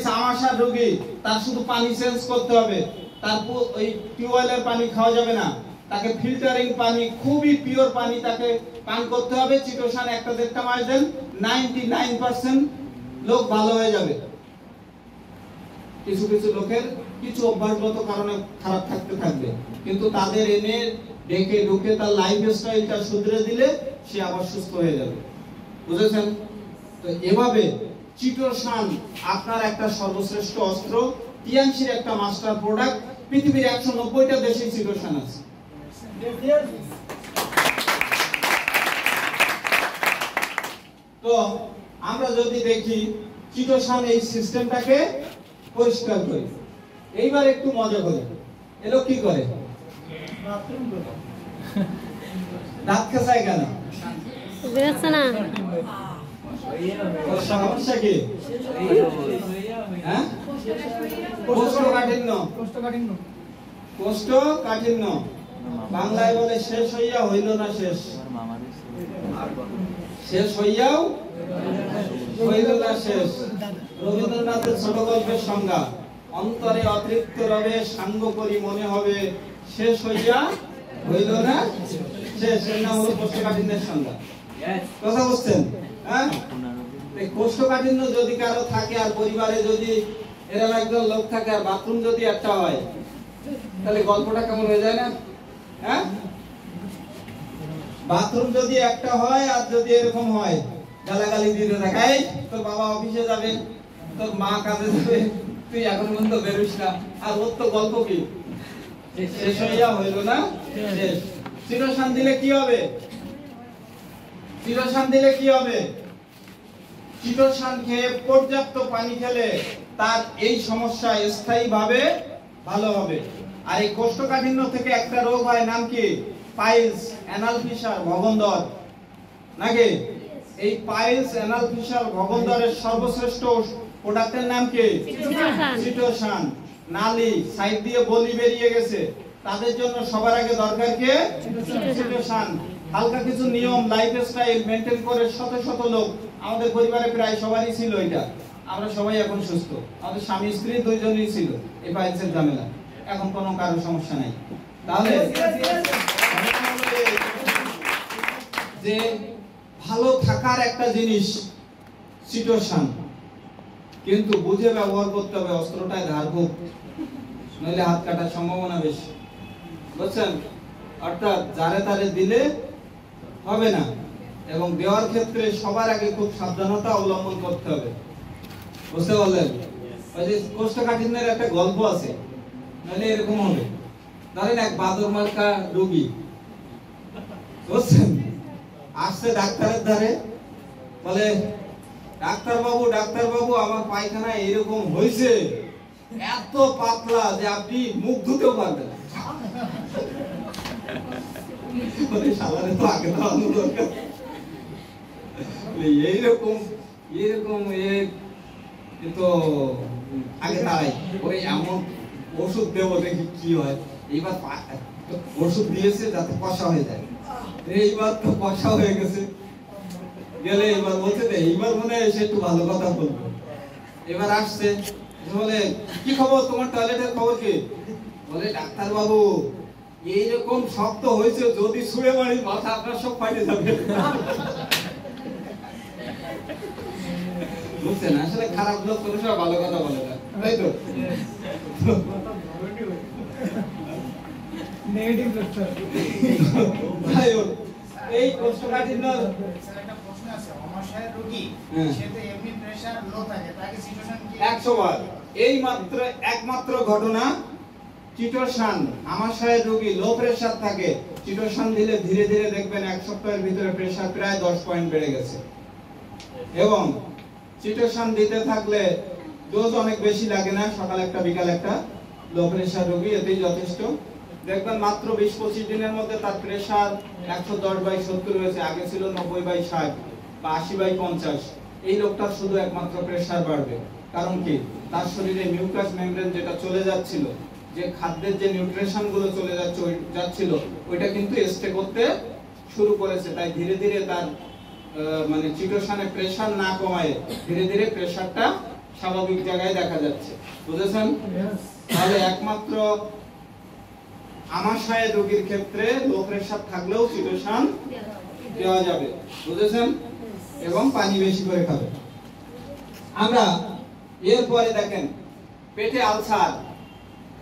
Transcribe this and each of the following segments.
আমাশার রোগী তার শুধু পানি চেঞ্জ করতে হবে, তার ওই টিউবওয়েলের পানি খাওয়া যাবে না, তাকে ফিল্টারিং পানি, খুবই পিওর পানি তাকে পান করতে হবে। চিটোসান 1-1.5 মাস দেন, 99% লোক ভালো হয়ে যাবে। কিছু কিছু লোকের কিছু অভ্যাসগত কারণে খারাপ থাকতে থাকবে, কিন্তু তাদের এনে ডেকে ঢুকে তার লাইফস্টাইলটা শুধরে দিলে সে আবার সুস্থ হয়ে যাবে। বুঝেছেন? তো এভাবে চিটোসান আপনার একটা সর্বশ্রেষ্ঠ অস্ত্র, টিএমসির একটা মাস্টার প্রোডাক্ট। পৃথিবীর 190টা দেশে চিটোসান আছে। তো আমরা যদি দেখি চিটোসান এই সিস্টেমটাকে পরিষ্কার করি। এইবার একটু মজা করি। এলো কি করে? দাঁত খেসায় কেন? বেরোচ্ছে না। সমস্যা কি? হ্যাঁ, কোষ্ঠকাঠিন্য। কোষ্ঠকাঠিন্য বাংলায় বলে শেষ হইয়া হইল না শেষ। শেষ হইয়াও হইল না শেষ। রবীন্দ্রনাথের ছোট গল্পের সংজ্ঞা, অন্তরে অতৃপ্ত রবে সাঙ্গ করি মনে হবে শেষ হইয়া হইল না শেষ। এর নাম হলো কোষ্ঠকাঠিন্যের সংজ্ঞা। কথা বুঝছেন? হ্যাঁ, এই কোষ্ঠকাঠিন্য যদি কারো থাকে আর পরিবারে যদি এরকম একজন লোক থাকে আর বাথরুম যদি একটা হয়, তাহলে গল্পটা কেমন হয়ে যায় না? হ্যাঁ, বাথরুম যদি একটা হয় আর যদি এরকম হয়, গালাগালি দিতে থাকে, এই তোর বাবা অফিসে যাবে, তোর মা কাজে যাবে, তুই এখন পর্যন্ত বেরোস না, আর ওর তো গল্প কি শেষ হইয়া হইল না শেষ। চিটোসান দিলে কি হবে? চিটোসান দিলে কি হবে? চিটোসান খেয়ে পর্যাপ্ত পানি খেলে তার এই সমস্যা স্থায়ীভাবে ভালো হবে। আর এই কোষ্ঠকাঠিন্য থেকে একটা রোগ হয়, নাম কি? পাইলস, অ্যানাল ফিশার, ভগন্দর, নাকি? এই পাইলস, অ্যানাল ফিশার, ভগন্দরের সর্বশ্রেষ্ঠ প্রোডাক্টের নাম কি? চিটোসান। নালি সাইড দিয়ে বলি বেরিয়ে গেছে, তাদের জন্য সবার আগে দরকার কি? চিটোসান। হালকা কিছু নিয়ম, লাইফস্টাইল মেইনটেইন করে শত শত লোক, আমাদের পরিবারে প্রায় সবারই ছিল এটা। আমরা সবাই এখন সুস্থ, আমাদের স্বামী স্ত্রী দুইজনই ছিল এই পাইলসের ঝামেলা, এখন কোনো কারো সমস্যা নাই। তাহলে যে ভালো থাকার একটা জিনিস চিটোসান, কিন্তু বুঝে ব্যবহার করতে হবে। অস্ত্রটায় ধারপুক, নইলে হাত কাটার সম্ভাবনা বেশি। বুঝছেন? অর্থাৎ যারে তারে দিলে হবে না, এবং দেওয়ার ক্ষেত্রে সবার আগে খুব সাবধানতা অবলম্বন করতে হবে। বুঝতে পারলেন? ওই যে কোষ্ঠকাঠিন্যের একটা গল্প আছে, নইলে এরকম হবে। ধরেন এক বাদর মার্কা রোগী, বুঝছেন, আসছে ডাক্তারের ধারে, বলে ডাক্তার বাবু আমার পায়খানা এরকম হয়েছে, এত পাতলা যে আপনি মুখ ধুতেও পারবেন না। এইরকম তো আগে তারাই ওই এমন ওষুধ দেবো দেখি কি হয়। এইবার ওষুধ দিয়েছে যাতে কষা হয়ে যায়, এইবার তো কষা হয়ে গেছে। গেলে এবার বলছে এইবার মনে হয় সে একটু ভালো কথা বলবে। এবার আসছে, বলে কি খবর, তোমার টয়লেটের খবর কি? বলে ডাক্তার বাবু এইরকম শক্ত হয়েছে, যদি ছুঁড়ে মারি মাথা আপনার সব ফাটে যাবে। বুঝছেন? আসলে খারাপ লোক কোনো সময় ভালো কথা বলে না, তাই তো? এই কোষ্ঠকাঠিন্য একমাত্র ঘটনা চিটোসান। আমাশয়ের রোগী লো প্রেসার থাকে, চিটোসান দিলে ধীরে ধীরে দেখবেন 1 সপ্তাহের ভিতরে প্রেসার প্রায় 10 পয়েন্ট বেড়ে গেছে। এবং চিটোসান দিতে থাকলে ডোজ অনেক বেশি লাগে না, সকাল একটা বিকাল একটা। লো প্রেসার রোগী এতেই যথেষ্ট। দেখবেন মাত্র 20-25 দিনের মধ্যে তার প্রেসার 110/70 হয়েছে, আগে ছিল 90/60 বা 80/50। এই লোকটার শুধু একমাত্র প্রেসার বাড়বে। কারণ কি? তার শরীরে মিউকাস মেমব্রেন যেটা চলে যাচ্ছিল, যে খাদ্যের যে নিউট্রিশন গুলো চলে যাচ্ছিল, ওইটা কিন্তু স্টে করতে শুরু করেছে। তাই ধীরে ধীরে তার মানে চিটোসানে প্রেসার না কমায় ধীরে ধীরে প্রেসারটা স্বাভাবিক জায়গায় দেখা যাচ্ছে। বুঝেছেন? তাহলে একমাত্র আমাশয় রোগীর ক্ষেত্রে লো প্রেসার থাকলেও চিটোসান দেওয়া যাবে। বুঝেছেন? এবং পানি বেশি করে খাবেন। আমরা এরপরে দেখেন পেটে আলসার,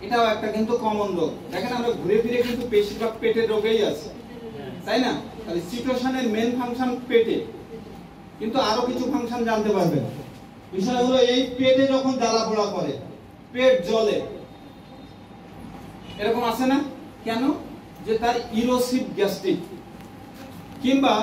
এটাও একটা কিন্তু কমন রোগ। দেখেন আমরা ঘুরে ফিরে কিন্তু বেশিরভাগ পেটের রোগেই আছে, তাই না? তাহলে চিটোসানের মেন ফাংশন পেটে, কিন্তু আরো কিছু ফাংশন জানতে পারবেন। বিষয় হলো এই পেটে যখন জ্বালা পোড়া করে, পেট জ্বলে, এরকম আছে না? কেন? যে তার ইরোসিভ গ্যাস্ট্রিক কিংবা